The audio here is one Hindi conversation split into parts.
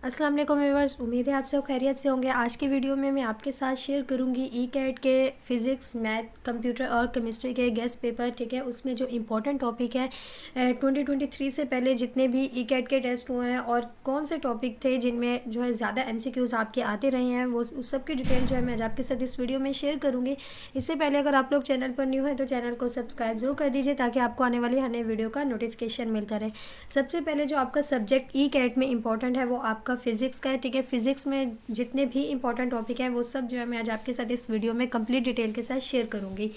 अस्सलाम वालेकुम व्यूअर्स, उम्मीद है आप सब खैरियत से होंगे। आज की वीडियो में मैं आपके साथ शेयर करूंगी ई कैट के फ़िज़िक्स, मैथ, कंप्यूटर और केमिस्ट्री के गेस्ट पेपर। ठीक है, उसमें जो इम्पोर्टेंट टॉपिक है 2023 से पहले जितने भी ई कैट के टेस्ट हुए हैं और कौन से टॉपिक थे जिनमें जो है ज़्यादा एमसीक्यूज़ आपके आते रहे हैं, वो उस सब की डिटेल जो है मैं आज आपके साथ इस वीडियो में शेयर करूँगी। इससे पहले अगर आप लोग चैनल पर न्यू है तो चैनल को सब्सक्राइब जरूर कर दीजिए ताकि आपको आने वाली हर नई वीडियो का नोटिफिकेशन मिलता रहे। सबसे पहले जो आपका सब्जेक्ट ई कैट में इंपॉर्टेंट है वो आपका फिजिक्स का है। ठीक है, फिजिक्स में जितने भी इंपॉर्टेंट टॉपिक हैं वो सब जो है मैं आज आपके साथ इस वीडियो में कंप्लीट डिटेल के साथ शेयर करूंगी।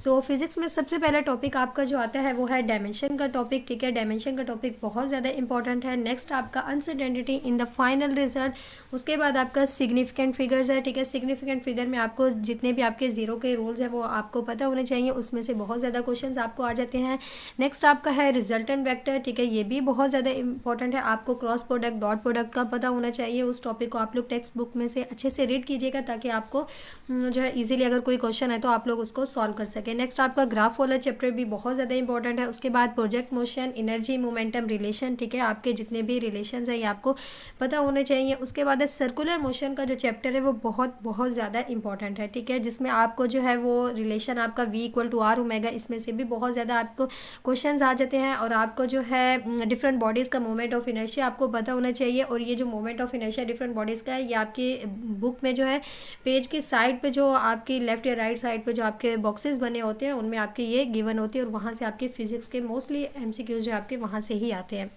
फिजिक्स में सबसे पहला टॉपिक आपका जो आता है वो है डायमेंशन का टॉपिक। ठीक है, डायमेंशन का टॉपिक बहुत ज़्यादा इंपॉर्टेंट है। नेक्स्ट आपका uncertainty in the final result. उसके बाद आपका सिग्निफिकेंट फिगर्स है। ठीक है, सिग्निफिकेंट फिगर में आपको जितने भी आपके जीरो के रूल्स हैं वो आपको पता होने चाहिए, उसमें से बहुत ज़्यादा क्वेश्चंस आपको आ जाते हैं। नेक्स्ट आपका है रिजल्टेंट वेक्टर। ठीक है, ये भी बहुत ज़्यादा इंपॉर्टेंट है। आपको क्रॉस प्रोडक्ट, डॉट प्रोडक्ट का पता होना चाहिए। उस टॉपिक को आप लोग टेक्स्ट बुक में से अच्छे से रीड कीजिएगा ताकि आपको जो है इजीली अगर कोई क्वेश्चन है तो आप लोग उसको सॉल्व कर सकें। नेक्स्ट आपका ग्राफ वाला चैप्टर भी बहुत ज़्यादा इंपॉर्टेंट है। उसके बाद project motion, energy, momentum, relation. ठीक है, आपके जितने भी रिलेशंस हैं ये आपको पता होने चाहिए। उसके बाद है सर्कुलर मोशन का जो चैप्टर है वो बहुत बहुत ज़्यादा इंपॉर्टेंट है। ठीक है, जिसमें आपको जो है वो रिलेशन आपका V = R⍵, इसमें से भी बहुत ज़्यादा आपको क्वेश्चंस आ जाते हैं। और आपको जो है डिफरेंट बॉडीज़ का मोमेंट ऑफ इनर्शिया आपको पता होना चाहिए। और ये जो moment of inertia different bodies का है ये आपकी बुक में जो है पेज की साइड पे जो आपकी लेफ्ट या राइट साइड पे जो आपके बॉक्सेस बने होते हैं उनमें आपके ये गिवन होती है और वहाँ से आपके फिजिक्स के मोस्टली एमसीक्यूज जो आपके वहाँ से ही आते हैं,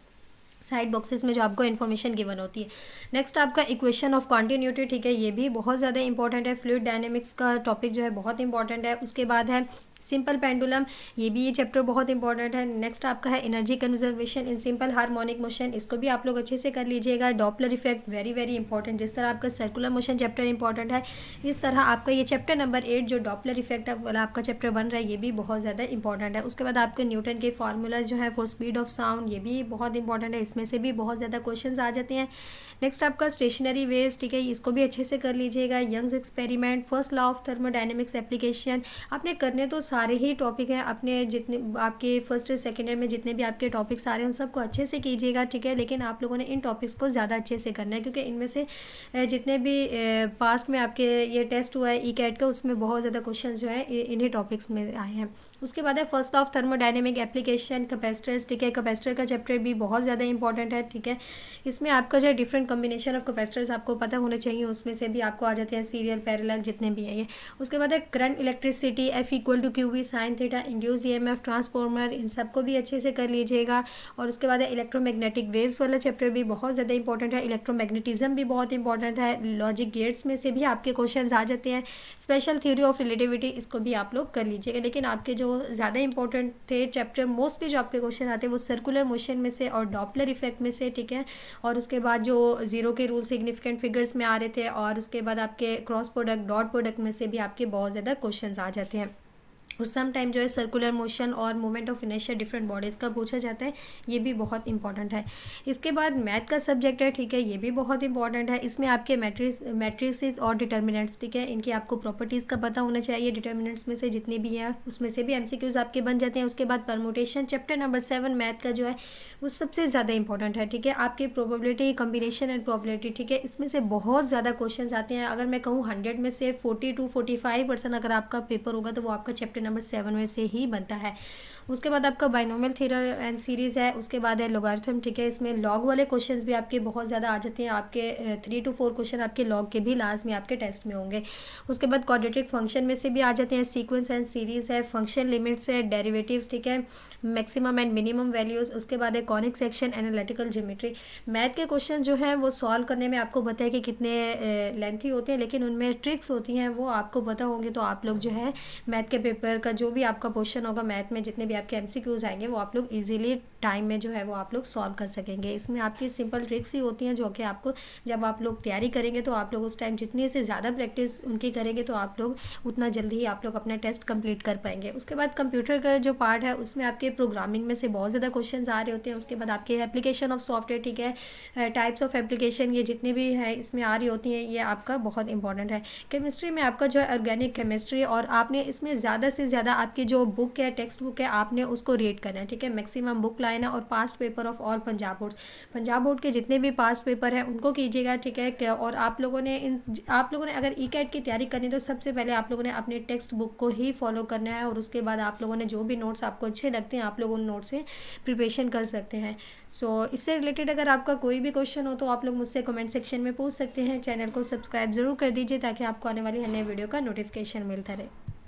साइड बॉक्सेस में जो आपको इन्फॉर्मेशन गिवन होती है। नेक्स्ट आपका इक्वेशन ऑफ कॉन्टिन्यूटी। ठीक है, ये भी बहुत ज़्यादा इंपॉर्टेंट है। फ्लूइड डायनेमिक्स का टॉपिक जो है बहुत इंपॉर्टेंट है। उसके बाद है सिंपल पेंडुलम, ये भी ये चैप्टर बहुत इंपॉर्टेंट है। नेक्स्ट आपका है energy conservation in simple harmonic motion, इसको भी आप लोग अच्छे से कर लीजिएगा। Doppler effect very very important, जिस तरह आपका सर्कुलर मोशन चैप्टर इंपॉर्टेंट है इस तरह आपका ये चैप्टर नंबर 8 जो डॉपलर इफेक्ट वाला आपका चैप्टर बन रहा है ये भी बहुत ज़्यादा इंपॉर्टेंट है। उसके बाद आपके न्यूटन के फार्मूला जो है फॉर स्पीड ऑफ साउंड, ये भी बहुत इंपॉर्टेंट है, इसमें से भी बहुत ज़्यादा क्वेश्चंस आ जाते हैं। नेक्स्ट आपका स्टेशनरी वेव्स। ठीक है, इसको भी अच्छे से कर लीजिएगा। Young's experiment, first law of thermodynamics application, आपने करने तो सारे ही टॉपिक हैं, अपने जितने आपके फर्स्ट और सेकेंड ईयर में जितने भी आपके टॉपिक्स आ रहे हैं उन सबको अच्छे से कीजिएगा। ठीक है, लेकिन आप लोगों ने इन टॉपिक्स को ज़्यादा अच्छे से करना है क्योंकि इनमें से जितने भी पास्ट में आपके ये टेस्ट हुआ है ई कैट का उसमें बहुत ज़्यादा क्वेश्चन जो है इन्हीं टॉपिक्स में आए हैं। उसके बाद है first of thermodynamic application, capacitors. ठीक है, कैपेसिटर का चैप्टर भी बहुत ज़्यादा इंपॉर्टेंट है। ठीक है, इसमें आपका जो है डिफरेंट कॉम्बिनेशन ऑफ कैपेसिटर्स आपको पता होने चाहिए, उसमें से भी आपको आ जाते हैं सीरियल, पैरेलल, जितने भी हैं ये। उसके बाद है current, electricity, F = QV sin थीटा, इंड्यूस EMF, ट्रांसफॉर्मर, इन सबको भी अच्छे से कर लीजिएगा। और उसके बाद है इलेक्ट्रोमैग्नेटिक वेव्स वाला चैप्टर भी बहुत ज़्यादा इंपॉर्टेंट है। इलेक्ट्रोमैग्नेटिज्म भी बहुत इंपॉर्टेंट है। लॉजिक गेट्स में से भी आपके क्वेश्चन आ जाते हैं। स्पेशल थ्योरी ऑफ रिलेटिविटी, इसको भी आप लोग कर लीजिएगा। लेकिन आपके जो ज़्यादा इंपॉर्टेंट थे चैप्टर, मोस्टली जो आपके क्वेश्चन आते हैं वो सर्कुलर मोशन में से और डॉपलर इफेक्ट में से। ठीक है, और उसके बाद जो जीरो के रूल सिग्निफिकेंट फिगर्स में आ रहे थे और उसके बाद आपके क्रॉस प्रोडक्ट, डॉट प्रोडक्ट में से भी आपके बहुत ज़्यादा क्वेश्चंस आ जाते हैं। और सम टाइम जो है सर्कुलर मोशन और moment of inertia different bodies का पूछा जाता है, ये भी बहुत इंपॉर्टेंट है। इसके बाद मैथ का सब्जेक्ट है। ठीक है, ये भी बहुत इंपॉर्टेंट है। इसमें आपके मैट्रिसेस और डिटर्मिनेंट्स, ठीक है, इनकी आपको प्रॉपर्टीज़ का पता होना चाहिए। डिटर्मिनेंट्स में से जितने भी हैं उसमें से भी एमसीक्यूज आपके बन जाते हैं। उसके बाद परमुटेशन, चैप्टर नंबर 7 मैथ का जो है वो सबसे ज़्यादा इंपॉर्टेंट है। ठीक है, आपकी प्रोबेबिलिटी, कम्बिनेशन एंड प्रोबेबिलिटी, ठीक है, इसमें से बहुत ज़्यादा क्वेश्चन आते हैं। अगर मैं कहूँ 100 में से 40 to 45% अगर आपका पेपर होगा तो वो आपका चैप्टर नंबर 7 में से ही बनता है। उसके बाद आपका बाइनोमियल थ्योरम एंड सीरीज़ है। उसके बाद है लॉगरिथम। ठीक है, इसमें लॉग वाले क्वेश्चंस भी आपके बहुत ज़्यादा आ जाते हैं। आपके 3 to 4 क्वेश्चन आपके लॉग के भी लास्ट में आपके टेस्ट में होंगे। उसके बाद क्वाड्रेटिक फंक्शन में से भी आ जाते हैं। सीक्वेंस एंड सीरीज़ है, फंक्शन लिमिट्स है, डेरिवेटिव्स, ठीक है, मैक्सिमम एंड मिनिमम वैल्यूज़। उसके बाद है conic section, analytical geometry. Math के क्वेश्चन जो है वो सॉल्व करने में आपको पता है कि कितने लेंथी होते हैं, लेकिन उनमें ट्रिक्स होती हैं वो आपको पता होंगे तो आप लोग जो है मैथ के पेपर का जो भी आपका क्वेश्चन होगा मैथ में, जितने भी आपके एमसीक्यूज आएंगे वो आप लोग इजीली टाइम में जो है वो आप लोग सॉल्व कर सकेंगे। इसमें आपकी सिंपल ट्रिक्स ही होती हैं जो कि आपको जब आप लोग तैयारी करेंगे तो आप लोग उस टाइम जितनी से ज़्यादा प्रैक्टिस उनकी करेंगे तो आप लोग उतना जल्दी ही आप लोग अपना टेस्ट कंप्लीट कर पाएंगे। उसके बाद कंप्यूटर का जो पार्ट है उसमें आपके प्रोग्रामिंग में से बहुत ज़्यादा क्वेश्चन आ रहे होते हैं। उसके बाद आपके एप्लीकेशन ऑफ सॉफ्टवेयर, ठीक है, टाइप्स ऑफ एप्लीकेशन, ये जितने भी हैं इसमें आ रही होती हैं, ये आपका बहुत इंपॉर्टेंट है। केमिस्ट्री में आपका जो है ऑर्गेनिक केमिस्ट्री, और आपने इसमें ज़्यादा से ज़्यादा आपकी जो बुक है, टेक्स्ट बुक है, आपने उसको रीड करना है, ठीक है। मैक्सिमम बुक लाइन है और past paper of all Punjab board के जितने भी पास्ट पेपर हैं उनको कीजिएगा, ठीक है। और आप लोगों ने अगर ई कैट की तैयारी करनी है तो सबसे पहले आप लोगों ने अपने टेक्स्ट बुक को ही फॉलो करना है, और उसके बाद आप लोगों ने जो भी नोट्स आपको अच्छे लगते हैं आप लोग उन नोट्स से प्रिपरेशन कर सकते हैं। सो इससे रिलेटेड अगर आपका कोई भी क्वेश्चन हो तो आप लोग मुझसे कमेंट सेक्शन में पूछ सकते हैं। चैनल को सब्सक्राइब ज़रूर कर दीजिए ताकि आपको आने वाली अन्य वीडियो का नोटिफिकेशन मिलता रहे।